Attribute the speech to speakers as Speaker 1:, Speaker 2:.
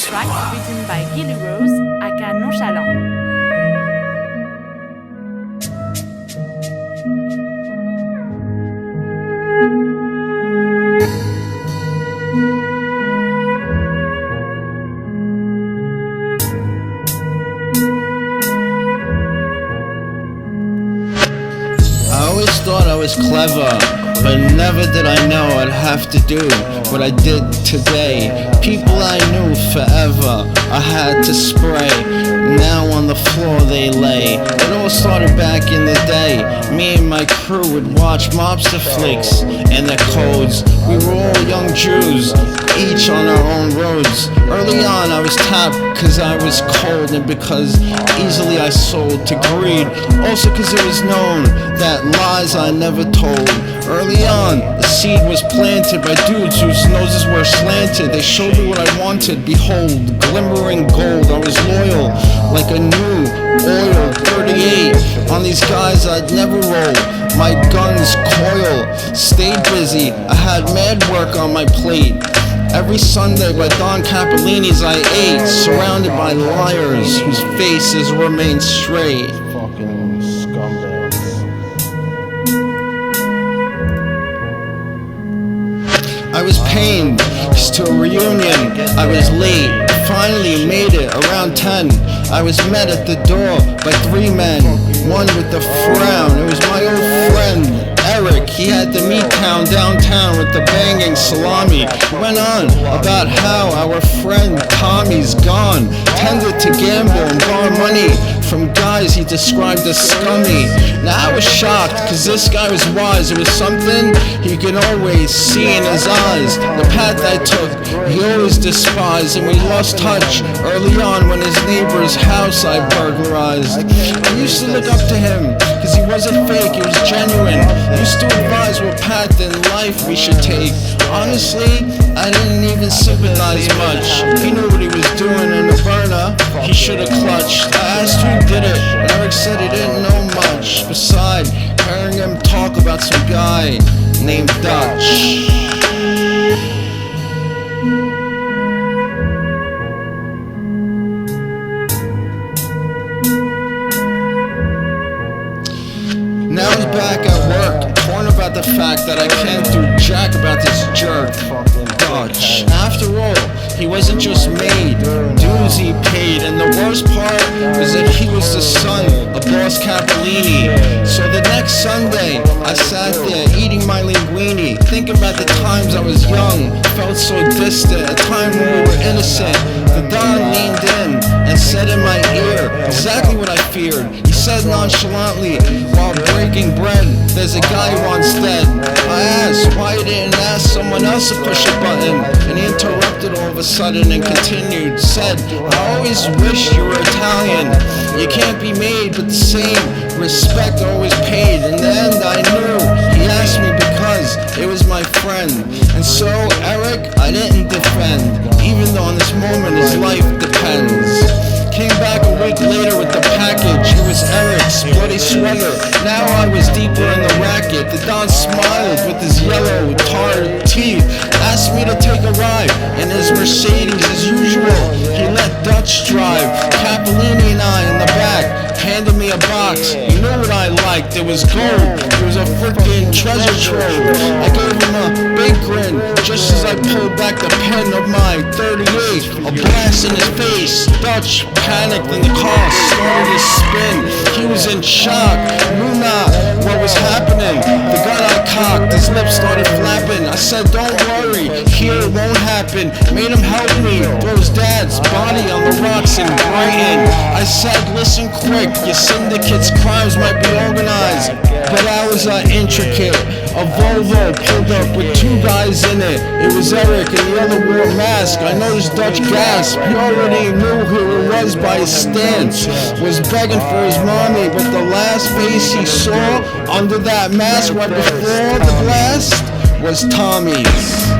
Speaker 1: track written by Gillyroze, aka Nonchalant.
Speaker 2: I always thought I was clever, but never did I know I'd have to do what I did today. People I knew forever, I had to spray. Now on the floor they lay. It all started back in the day. Me and my crew would watch mobster flicks and their codes. We were all young Jews, each on our own roads. Early on I was tapped cause I was cold, and because easily I sold to greed. Also cause it was known that lies I never told. Early on, the seed was planted by dudes whose noses were slanted. They showed me what I wanted. Behold, glimmering gold. I was loyal, like a new oil 38. On these guys I'd never roll. My guns coil. Stayed busy. I had mad work on my plate. Every Sunday by Don Capalinnis I ate, surrounded by liars whose faces remained straight.
Speaker 3: Fucking scumbags.
Speaker 2: I was pained to a reunion. I was late, finally made it around 10. I was met at the door by 3 men, one with the frown. It was my old friend Eric. He had the meat town downtown with the banging Salami. He went on about how our friend Tommy's gone, tended to gamble and borrow money from guys he described as scummy. Now I was shocked cause this guy was wise. It was something he could always see in his eyes. The path I took he always despised, and we lost touch early on when his neighbor's house I burglarized. I used to look up to him cause he wasn't fake, he was genuine. He used to advise what path in life we should take. Honestly, I didn't even sympathize much. He knew what he was doing in the burner, he should've clutched. I asked who did it, and Eric said he didn't know much. Besides hearing him talk about some guy named Dutch. Now he's back at work, torn about the fact that I can't do jack about this jerk, Dutch. After all, he wasn't just made, dues he paid, and the worst part was that he was the son of Don Capalinnis. So the next Sunday, I sat there eating my linguine, thinking about the times I was young, felt so distant, a time when we were innocent. The Don leaned in and said in my ear exactly what I feared. He said nonchalantly, while breaking bread, there's a guy once dead. I asked why he didn't ask someone else to push a button, and he interrupted all of a sudden and continued, said, I always wished you were Italian. You can't be made, but the same respect always paid. In the end I knew he asked me because it was my friend. And so Eric, I didn't defend, even though on this moment his life depends. Came back a week later with the package. It was Eric's bloody sweater. Now I was deeper in the racket. The Don smiled with his yellow tarred teeth, asked me to take a ride in his Mercedes as usual. He let Dutch drive, Capalinni and I in the back, handed me a box. You knew what I liked, it was gold. It was a freaking treasure trove. I gave him a big grin just as I pulled back the pen of my 38. A blast in his face. Dutch panicked and the car started to spin. He was in shock, knew not what was happening. The gun I cocked, his lips started flapping. I said, don't worry, here it won't happen. Made him help me throw his dad's body on the rocks in Brighton. I said, listen quick, your syndicate's crimes might be organized, but ours are intricate. A Volvo pulled up with 2 guys in it. It was Eric and the other wore a mask. I noticed Dutch gasp. He already knew who it was by his stance. Was begging for his mommy, but the last face he saw under that mask right before the blast was Tommy's.